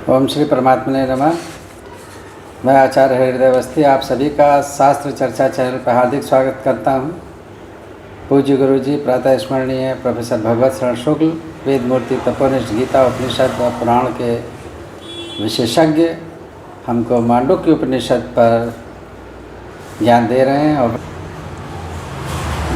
ओम श्री परमात्मने नमः। मैं आचार्य हृदय अवस्थी आप सभी का शास्त्र चर्चा चैनल पर हार्दिक स्वागत करता हूं। पूज्य गुरु जी प्रातः स्मरणीय प्रोफेसर भगवत शरण शुक्ल वेद मूर्ति तपोनिष्ठ गीता उपनिषद व पुराण के विशेषज्ञ हमको मांडुक्य उपनिषद पर ज्ञान दे रहे हैं। और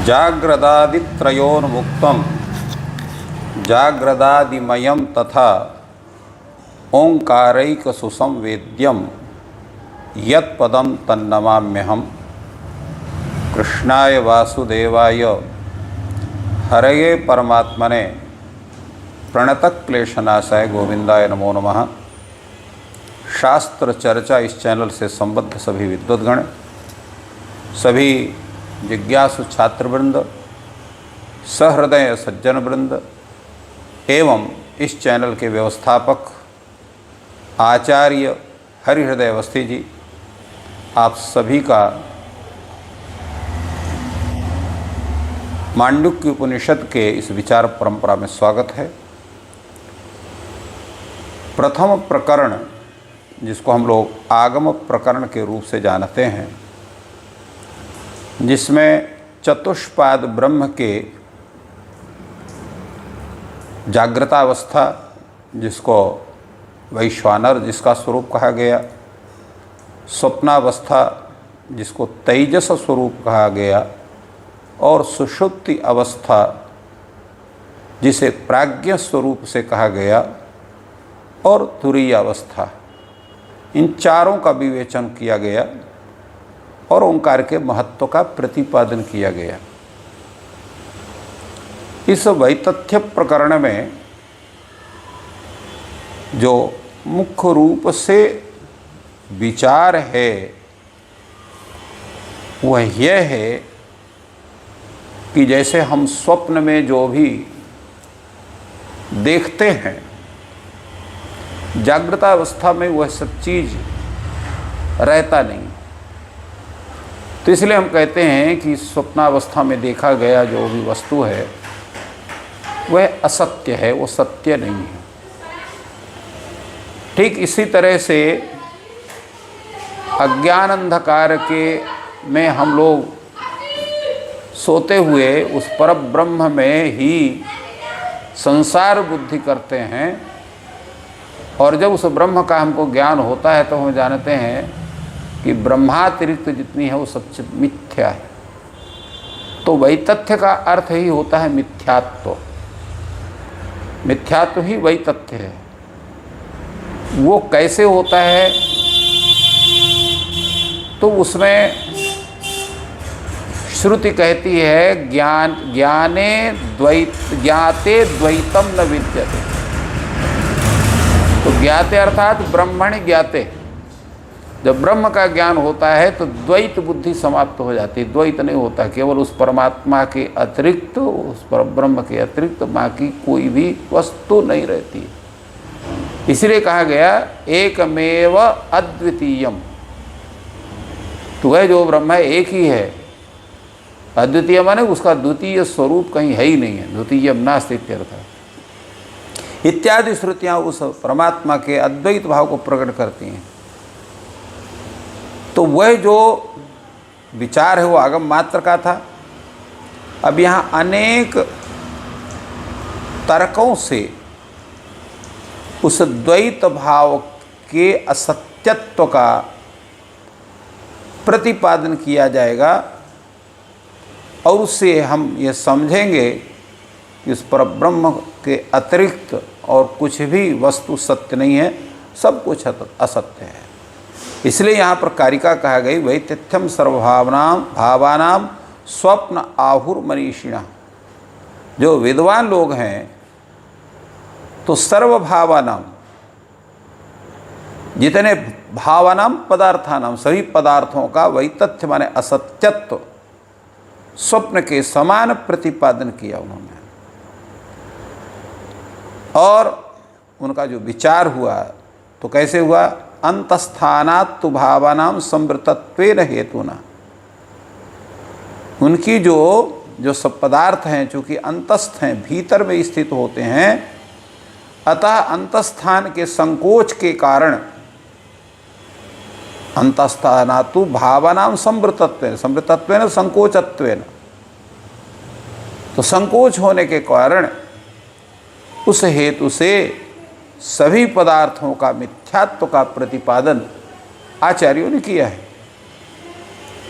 जाग्रदादित्रयोन्मुक्तम जाग्रदादिमयम तथा ओंकारैक सुसंवेद्यम यत्पदम तन्नमाम्यहम्। कृष्णाय वासुदेवाय हरये परमात्मने प्रणतक्लेशनाशाय गोविंदाय नमो नमः। शास्त्र चर्चा इस चैनल से संबद्ध सभी विद्वद्गण, सभी जिज्ञासु छात्रवृंद, सहृदय सज्जन वृंद एवं इस चैनल के व्यवस्थापक आचार्य हरिहृदय अवस्थी जी, आप सभी का मांडुक्य उपनिषद के इस विचार परंपरा में स्वागत है। प्रथम प्रकरण, जिसको हम लोग आगम प्रकरण के रूप से जानते हैं, जिसमें चतुष्पाद ब्रह्म के जागृतावस्था, जिसको वैश्वानर जिसका स्वरूप कहा गया, स्वप्नावस्था जिसको तेजस स्वरूप कहा गया, और सुषुप्ति अवस्था जिसे प्राज्ञ स्वरूप से कहा गया, और तुरीय अवस्था, इन चारों का विवेचन किया गया और ओंकार के महत्व का प्रतिपादन किया गया। इस वैतथ्य प्रकरण में जो मुख्य रूप से विचार है वह यह है कि जैसे हम स्वप्न में जो भी देखते हैं, जागृतावस्था में वह सब चीज रहता नहीं। तो इसलिए हम कहते हैं कि स्वप्नावस्था में देखा गया जो भी वस्तु है वह असत्य है, वो सत्य नहीं है। ठीक इसी तरह से अज्ञान अंधकार के में हम लोग सोते हुए उस पर ब्रह्म में ही संसार बुद्धि करते हैं, और जब उस ब्रह्म का हमको ज्ञान होता है तो हम जानते हैं कि ब्रह्मातिरिक्त जितनी है वो सब मिथ्या है। तो वैतथ्य का अर्थ ही होता है मिथ्यात्व। मिथ्यात्व ही वैतथ्य है। वो कैसे होता है? तो उसमें श्रुति कहती है ज्ञाते द्वैतम न विद्यते। तो ज्ञाते अर्थात ब्रह्मणि ज्ञाते। जब ब्रह्म का ज्ञान होता है तो द्वैत बुद्धि समाप्त हो जाती है। द्वैत नहीं होता, केवल उस परमात्मा के अतिरिक्त, उस पर ब्रह्म के अतिरिक्त बाकी कोई भी वस्तु नहीं रहती। इसलिए कहा गया एकमेव अद्वितीयम। तो वह जो ब्रह्म है एक ही है। अद्वितीय माने उसका द्वितीय स्वरूप कहीं है ही नहीं है। द्वितीयम नास्ति इत्यर्थ। इत्यादि श्रुतियाँ उस परमात्मा के अद्वैत भाव को प्रकट करती हैं। तो वह जो विचार है वो आगम मात्र का था। अब यहाँ अनेक तर्कों से उस द्वैत भाव के असत्यत्व का प्रतिपादन किया जाएगा, और उससे हम ये समझेंगे कि उस पर ब्रह्म के अतिरिक्त और कुछ भी वस्तु सत्य नहीं है, सब कुछ असत्य है। इसलिए यहाँ पर कारिका कहा गई वैतथ्यम भावानाम स्वप्न आहुर्मनीषिणः। जो विद्वान लोग हैं तो सर्वभावानाम, जितने भावानाम पदार्थानाम, सभी पदार्थों का वैतथ्य माने असत्यत्व स्वप्न के समान प्रतिपादन किया उन्होंने। और उनका जो विचार हुआ तो कैसे हुआ? अंतस्थानात् तु भावानाम संवृतत्वेन हेतुना। उनकी जो सब पदार्थ हैं, चूँकि अंतस्थ हैं, भीतर में स्थित होते हैं, अतः अंतस्थान के संकोच के कारण, अंतस्थानातु भावनाम संवृतत्वेन, संवृतत्वेन संकोचत्वेन, तो संकोच होने के कारण उस हेतु से सभी पदार्थों का मिथ्यात्व का प्रतिपादन आचार्यों ने किया है।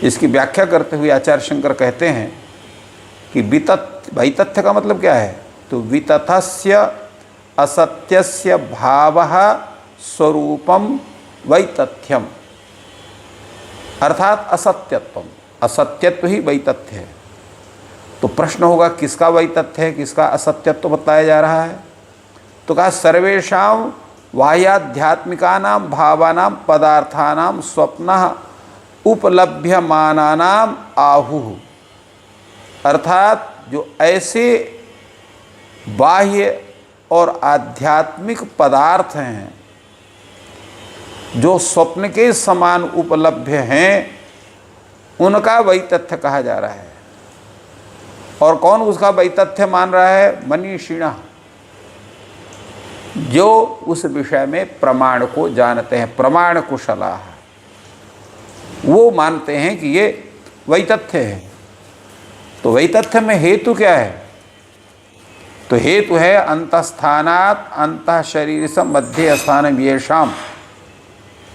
इसकी व्याख्या करते हुए आचार्य शंकर कहते हैं कि वैतथ्य का मतलब क्या है, तो वितथस्य असत्यस्य भावः स्वरूपम वैतथ्यम, अर्थात असत्यत्वम, असत्यत्व ही वैतथ्य है। तो प्रश्न होगा किसका वैतथ्य है, किसका असत्यत्व बताया जा रहा है, तो कहा सर्वेषां बाह्याध्यात्मिकानां भावानां पदार्थानां स्वप्नः उपलभ्यमानानां आहुः, अर्थात जो ऐसे बाह्य और आध्यात्मिक पदार्थ हैं जो स्वप्न के समान उपलब्ध हैं, उनका वैतथ्य कहा जा रहा है। और कौन उसका वैतथ्य मान रहा है, मनीषिणः, जो उस विषय में प्रमाण को जानते हैं, प्रमाण कुशला, वो मानते हैं कि ये वैतथ्य है। तो वैतथ्य में हेतु क्या है, तो हेतु है अंतस्थानात् अंतः शरीर से मध्य स्थान येषाम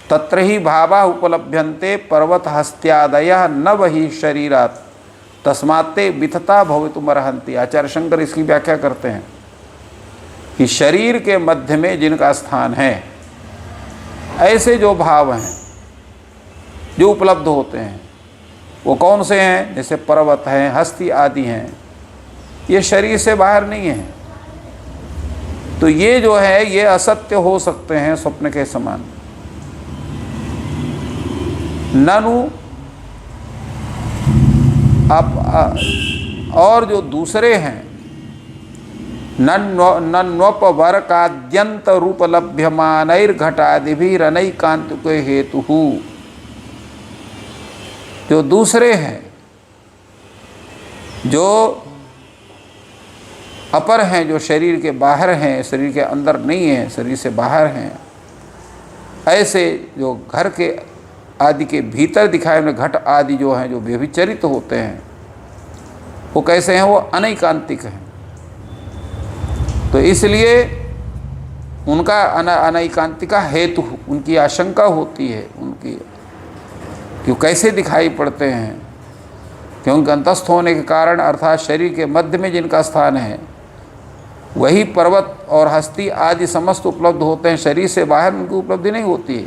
तत्र ही भावा उपलभ्यन्ते पर्वत हस्त्यादयः न वही शरीरात् तस्मात्ते विथता भवितुमर्हन्ति। आचार्य शंकर इसकी व्याख्या करते हैं कि शरीर के मध्य में जिनका स्थान है, ऐसे जो भाव हैं जो उपलब्ध होते हैं, वो कौन से हैं, जैसे पर्वत हैं, हस्ती आदि हैं, ये शरीर से बाहर नहीं है। तो ये जो है ये असत्य हो सकते हैं स्वप्न के समान। ननु और जो दूसरे हैं, नन्वपवर्काद्यंत रूपलभ्यमानैर्घटादिभिरनैकान्तिक हेतु, जो दूसरे हैं, जो अपर हैं, जो शरीर के बाहर हैं, शरीर के अंदर नहीं हैं, शरीर से बाहर हैं, ऐसे जो घर के आदि के भीतर दिखाए हुए घट आदि जो हैं, जो व्यभिचरित होते हैं, वो कैसे हैं, वो अनैकांतिक हैं। तो इसलिए उनका अनैकांतिका हेतु, उनकी आशंका होती है उनकी, कि कैसे दिखाई पड़ते हैं, क्योंकि अंतस्थ होने के कारण, अर्थात शरीर के मध्य में जिनका स्थान है, वही पर्वत और हस्ती आदि समस्त उपलब्ध होते हैं, शरीर से बाहर उनकी उपलब्धि नहीं होती है,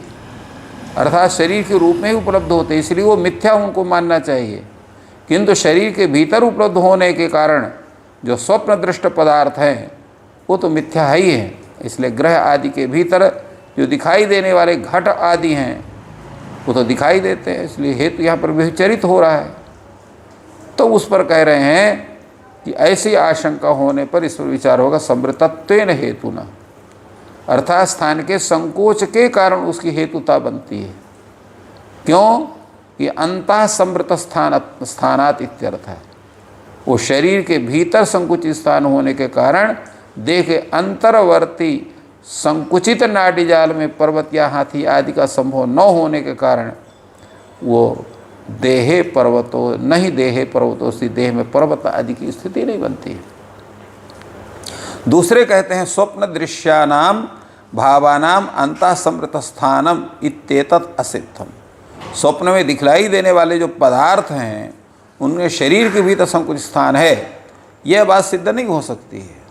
अर्थात शरीर के रूप में ही उपलब्ध होते हैं, इसलिए वो मिथ्या उनको मानना चाहिए। किंतु शरीर के भीतर उपलब्ध होने के कारण जो स्वप्न दृष्ट पदार्थ हैं वो तो मिथ्या है ही है। इसलिए ग्रह आदि के भीतर जो दिखाई देने वाले घट आदि हैं वो तो दिखाई देते हैं, इसलिए हेतु यहाँ पर व्यभिचरित हो रहा है। तो उस पर कह रहे हैं कि ऐसी आशंका होने पर इस पर विचार होगा संवृतत्वेन हेतुना, अर्थात स्थान के संकोच के कारण उसकी हेतुता बनती है। क्यों कि अंतः संवृत स्थानात् इत्यर्थ है, वो शरीर के भीतर संकुचित स्थान होने के कारण देह के अंतर्वर्ती संकुचित नाड़ी जाल में पर्वत या हाथी आदि का संभव न होने के कारण वो देहे पर्वतो नहीं देहे पर्वतो सी, देह में पर्वत आदि की स्थिति नहीं बनती है। दूसरे कहते हैं स्वप्न दृश्यानाम भावानाम अंतः संवृत स्थानम इत्येतत् असिद्धम, स्वप्न में दिखलाई देने वाले जो पदार्थ हैं उनमें शरीर के भीतर संकुचित स्थान है, यह बात सिद्ध नहीं हो सकती है।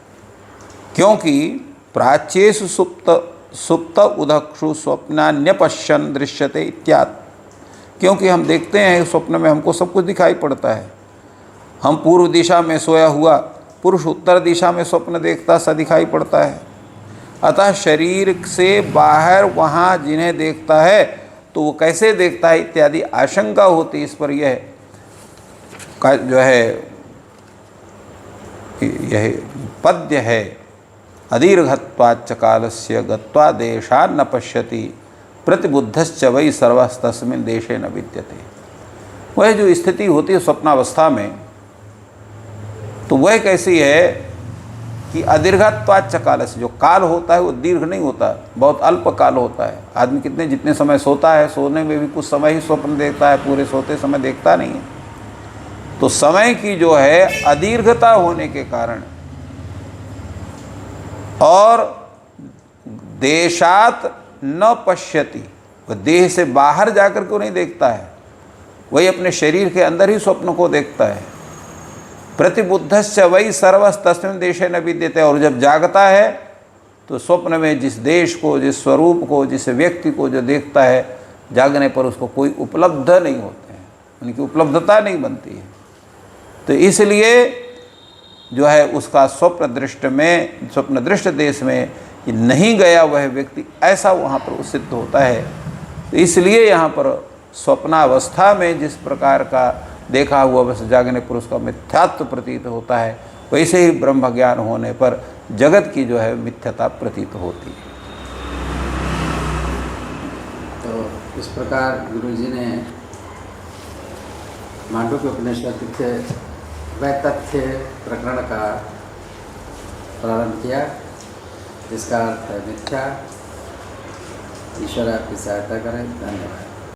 क्योंकि प्राच्येषु सुप्त उदक्षु स्वप्नान्यपश्यन् दृश्यते इत्यादि, क्योंकि हम देखते हैं स्वप्न में हमको सब कुछ दिखाई पड़ता है। हम पूर्व दिशा में सोया हुआ पुरुष उत्तर दिशा में स्वप्न देखता सा दिखाई पड़ता है। अतः शरीर से बाहर वहाँ जिन्हें देखता है तो वो कैसे देखता है इत्यादि आशंका होती। इस पर यह जो है यह पद्य है, अदीर्घत्वाच्च कालस्य गत्वा देशान् न पश्यति प्रतिबुद्धश्च वै सर्वस्तस्मिन् देशे न विद्यते। वह जो स्थिति होती है स्वप्नावस्था में, तो वह कैसी है कि अदीर्घत्वाच्च कालस्य, जो काल होता है वो दीर्घ नहीं होता, बहुत अल्प काल होता है। आदमी जितने समय सोता है, सोने में भी कुछ समय ही स्वप्न देखता है, पूरे सोते समय देखता नहीं है। तो समय की जो है अदीर्घता होने के कारण और देशात न पश्यति, वह देह से बाहर जाकर के नहीं देखता है, वही अपने शरीर के अंदर ही स्वप्न को देखता है। प्रतिबुद्धश्च वही सर्वस तस्मिन् देशे न विद्यते, और जब जागता है तो स्वप्न में जिस देश को, जिस स्वरूप को, जिस व्यक्ति को जो देखता है, जागने पर उसको कोई उपलब्ध नहीं होते हैं, उनकी उपलब्धता नहीं बनती है। तो इसलिए जो है उसका स्वप्न दृष्ट देश में नहीं गया वह व्यक्ति, ऐसा वहाँ पर सिद्ध होता है। तो इसलिए यहाँ पर स्वप्नावस्था में जिस प्रकार का देखा हुआ बस जागने पर उसका मिथ्यात्व प्रतीत होता है, वैसे ही ब्रह्म ज्ञान होने पर जगत की जो है मिथ्यता प्रतीत होती है। तो इस प्रकार गुरुजी ने मांडुक्य उपनिषद के वैतथ्य प्रकरण का प्रारंभ किया, जिसका अर्थ है मिथ्या। ईश्वर आपकी सहायता करें। धन्यवाद।